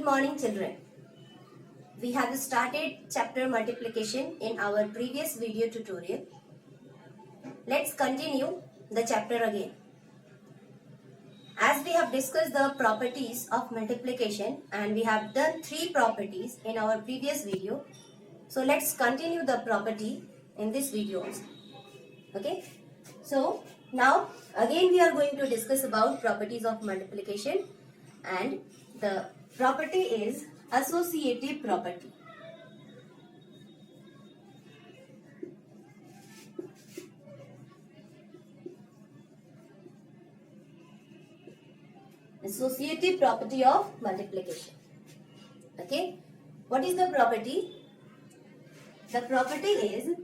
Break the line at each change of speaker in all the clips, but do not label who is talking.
morning, children. We have started chapter multiplication in our previous video tutorial. Let's continue the chapter again. As we have discussed the properties of multiplication and we have done 3 properties in our previous video. So let's continue the property in this video also. Okay. So now again we are going to discuss about properties of multiplication, and the property is associative property. Associative property of multiplication. Okay. What is the property? The property is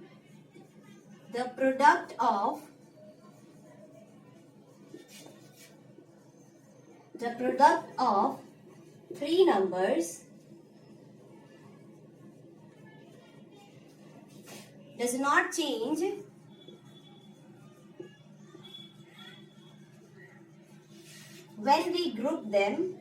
the product of three numbers does not change when we group them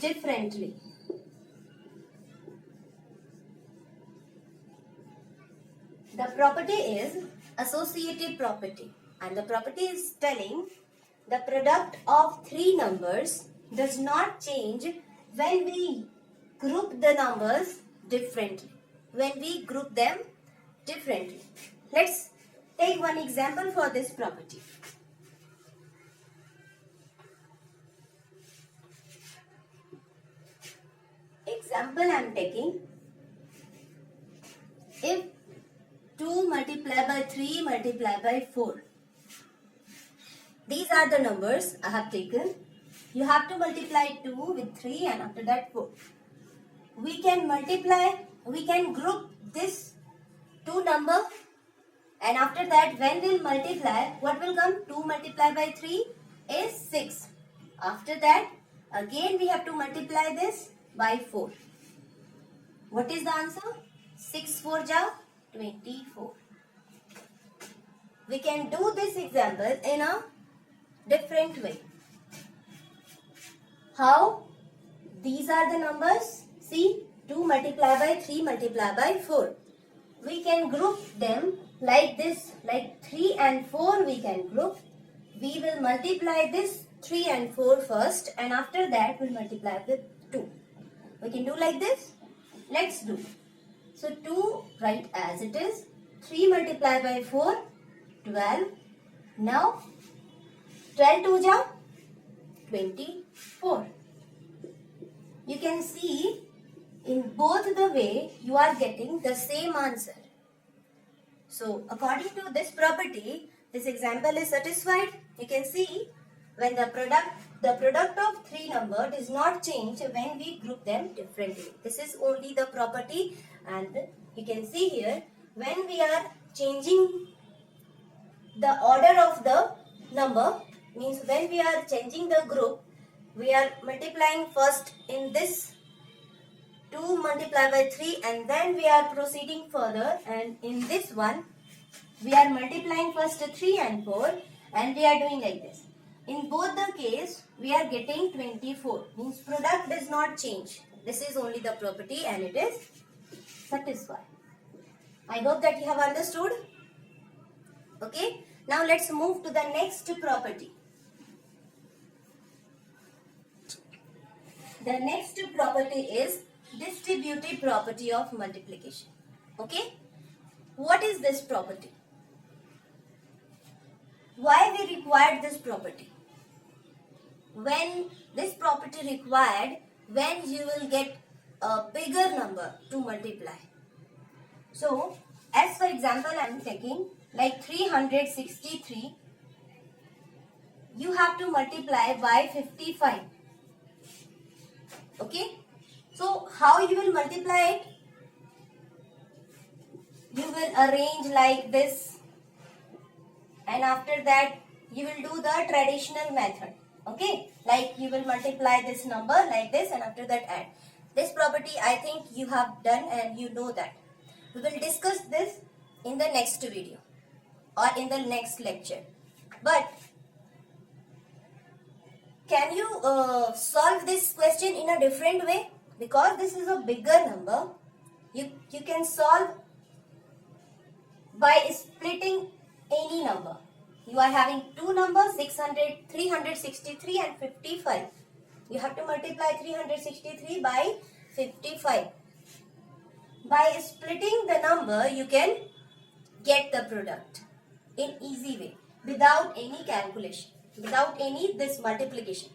differently. The property is associative property, and the property is telling the product of 3 numbers does not change when we group the numbers differently. Let's take one example for this property. Example I am taking. If 2 multiplied by 3 multiplied by 4. These are the numbers I have taken. You have to multiply 2 with 3 and after that 4. We can group this 2 number, and after that when we'll multiply, what will come? 2 multiplied by 3 is 6. After that again we have to multiply this by 4. What is the answer? 6 4 ja 24. We can do this example in a different way. How? These are the numbers. See, 2 multiplied by 3 multiplied by 4. We can group them like this, like 3 and 4 we can group. We will multiply this 3 and 4 first, and after that we'll multiply with 2. We can do like this. Let's do. So 2 write as it is. 3 multiplied by 4, 12. Now 12 2 ja 24. You can see in both the way you are getting the same answer. So according to this property, this example is satisfied. You can see when the product of 3 number does not change when we group them differently. This is only the property, and you can see here when we are changing the order of the number, means when we are changing the group, we are multiplying first in this 2 multiplied by 3 and then we are proceeding further, and in this one we are multiplying first 3 and 4 and we are doing like this. In both the case we are getting 24, means product does not change. This is only the property and it is satisfied. I hope that you have understood. Okay, now let's move to the next property. The next property is distributive property of multiplication. Okay, what is this property? Why we required this property? When this property required, when you will get a bigger number to multiply. So as for example I am taking like 363, you have to multiply by 55. Okay, so how you will multiply it? You will arrange like this, and after that you will do the traditional method. Okay, like you will multiply this number like this and after that add. This property I think you have done and you know that. We will discuss this in the next video. or in the next lecture. But can you solve this question in a different way? Because this is a bigger number, you can solve by splitting any number. You are having two numbers, 600, 363 and 55. You have to multiply 363 by 55. By splitting the number, you can get the product in easy way, without any calculation, without any this multiplication.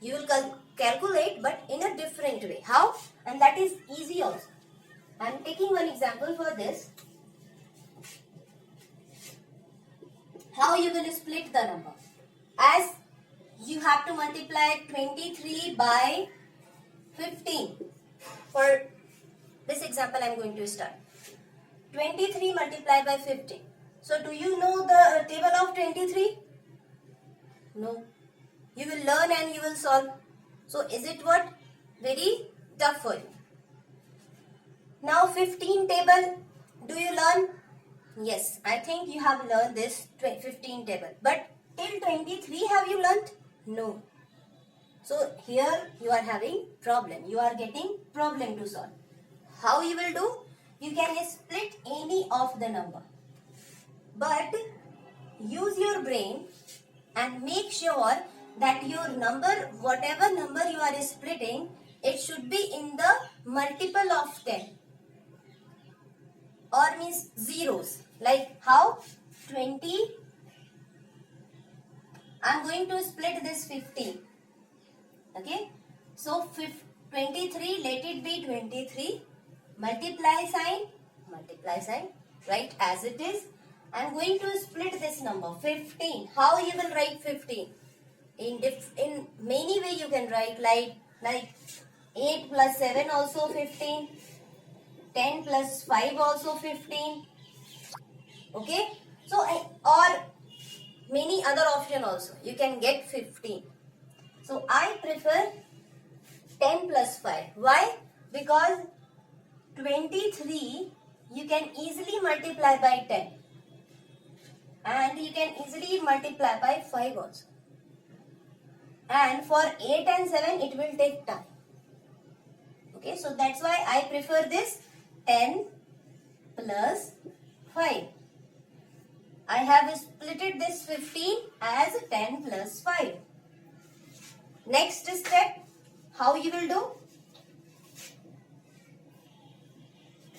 You will calculate, but in a different way. How? And that is easy also. I am taking one example for this. How you will split the number? As you have to multiply 23 by 15. For this example, I am going to start. 23 multiplied by 15. So, do you know the table of 23? No. You will learn and you will solve. So, is it what? Very tough for you. Now, 15 table. Do you learn? Yes, I think you have learned this 15 table. But till 23 have you learned? No. So, here you are having problem. You are getting problem to solve. How you will do? You can split any of the number. But use your brain and make sure that your number, whatever number you are splitting, it should be in the multiple of 10. Or means zeros. Like how? 20. I am going to split this 15. Okay. So 23, let it be 23. Multiply sign, right, as it is. I am going to split this number 15. How you will write 15? In many way you can write, like 8 plus 7 also 15, 10 plus 5 also 15. Okay, so or many other option also you can get 15. So I prefer 10 plus 5. Why? Because 23 you can easily multiply by 10 and you can easily multiply by 5 also. And for 8 and 7 it will take time. Okay, so that's why I prefer this 10 plus 5. I have splitted this 15 as 10 plus 5. Next step, how you will do?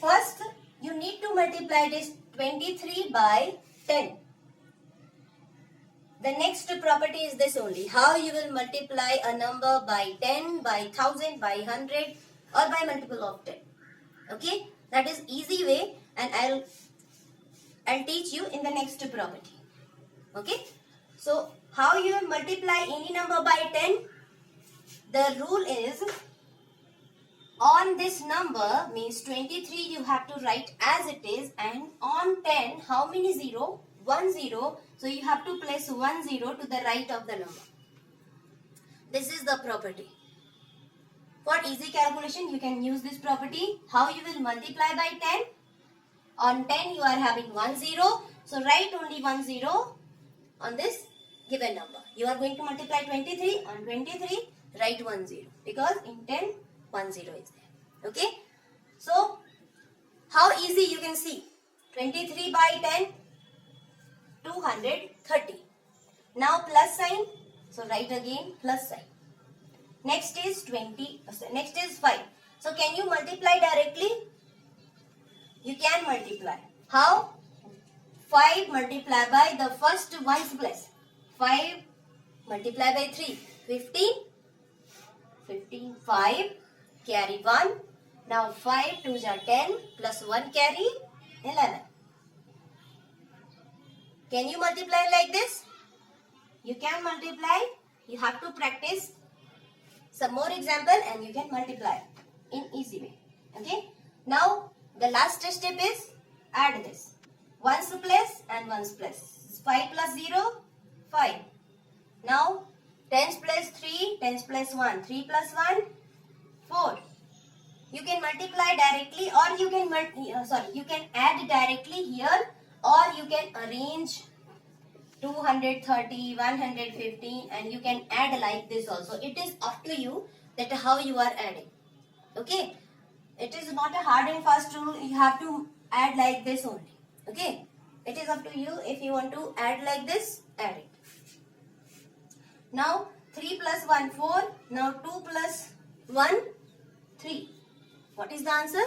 First, you need to multiply this 23 by 10. The next property is this only. How you will multiply a number by 10, by 1000, by 100 or by multiple of 10. Okay, that is easy way and I'll teach you in the next property. Okay, so how you will multiply any number by 10? The rule is, on this number means 23 you have to write as it is, and on 10 how many 0? 1 0. So you have to place 1 0 to the right of the number. This is the property. For easy calculation you can use this property. How you will multiply by 10? On 10 you are having 1 0. So write only 1 0 on this given number. You are going to multiply 23. On 23 write 1 0. Because in 10 1 0 is there. Okay. So how easy you can see. 23 by 10. 230. Now plus sign. So write again plus sign. Next is 20. Next is 5. So can you multiply directly? You can multiply. How? 5 multiply by the first ones place. 5 multiply by 3. 15. 15. 5. Carry 1. Now 5 2s are 10 plus 1 carry 11. Can you multiply like this? You can multiply. You have to practice some more example and you can multiply in easy way. Okay. Now the last step is add this. 1's place and 1's place. 5 plus 0, 5. Now 10's place 3, 10's place 1. 3 plus 1, 4. You can multiply directly or you can you can add directly here, or you can arrange 230, 115 and you can add like this also. It is up to you that how you are adding. Okay, it is not a hard and fast rule. You have to add like this only. Okay, it is up to you. If you want to add like this, add it. Now 3 plus 1 4. Now 2 plus 1 3. What is the answer?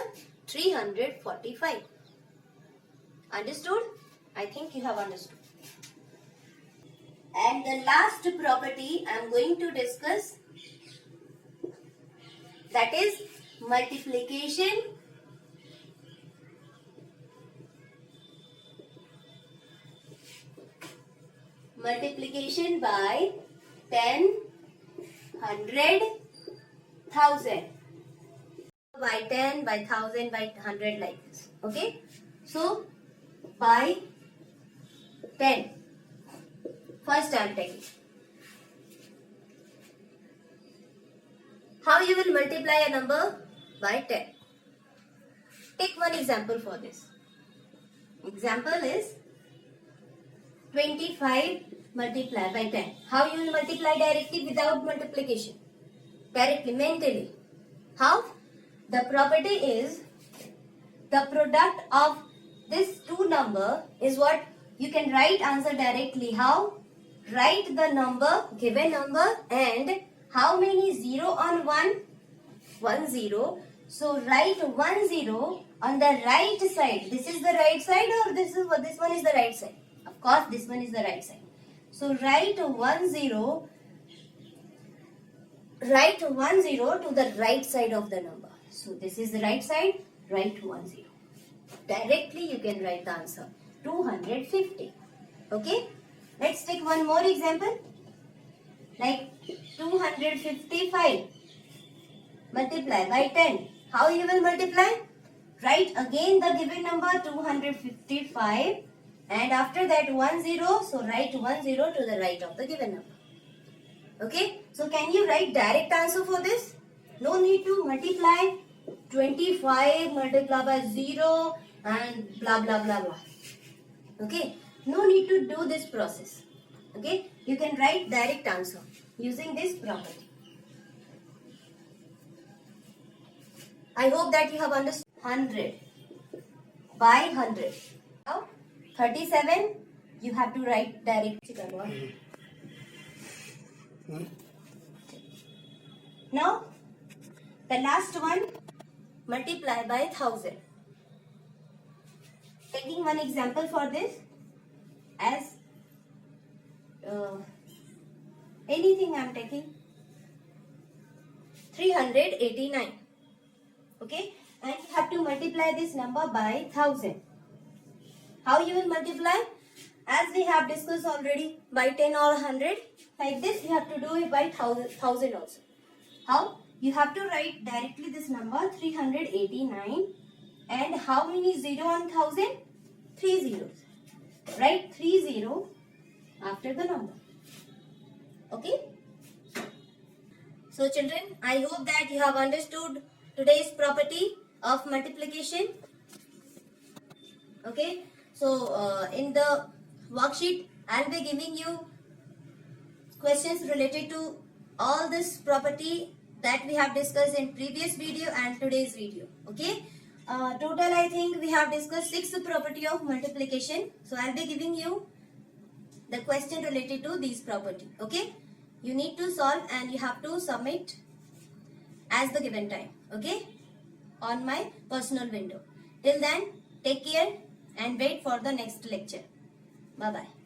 345. Understood? I think you have understood. And the last property I am going to discuss, that is multiplication by 10, 100, 1000. By 10, by 1000, by 100 like this. Okay. So by 10. First I am taking. How you will multiply a number? By 10. Take one example for this. Example is 25 multiplied by 10. How you will multiply directly without multiplication? Directly, mentally. How? The property is the product of this two number is what you can write answer directly. How? Write the number, given number, and how many 0 on 1? 1 0. So write 1 0 on the right side. This is the right side or this one is the right side? Of course this one is the right side. So write 1 0. Write 1 0 to the right side of the number. So this is the right side. Write 1 0. Directly you can write the answer. 250. Okay. Let's take one more example. Like 255 multiply by 10. How you will multiply? Write again the given number 255 and after that 1 0. So write 1 0 to the right of the given number. Okay. So can you write direct answer for this? No need to multiply 25 multiply by 0 and blah blah blah blah. Okay. No need to do this process. Okay. You can write direct answer using this property. I hope that you have understood. 100 by 100. Now 37 you have to write direct. Now the last one, multiply by 1000. Taking one example for this, as anything I am taking 389. Okay, and you have to multiply this number by 1000. How you will multiply? As we have discussed already, by 10 or 100. Like this you have to do it by 1000 also. How? You have to write directly this number 389 and how many 0 on 1000? 3 zeros. Write 30 after the number. Okay? So children, I hope that you have understood today's property of multiplication. Okay? So in the worksheet, I will be giving you questions related to all this property that we have discussed in previous video and today's video. Okay. Total I think we have discussed 6 property of multiplication. So I will be giving you the question related to these property. Okay. You need to solve and you have to submit as the given time. Okay. On my personal window. Till then, take care and wait for the next lecture. Bye bye.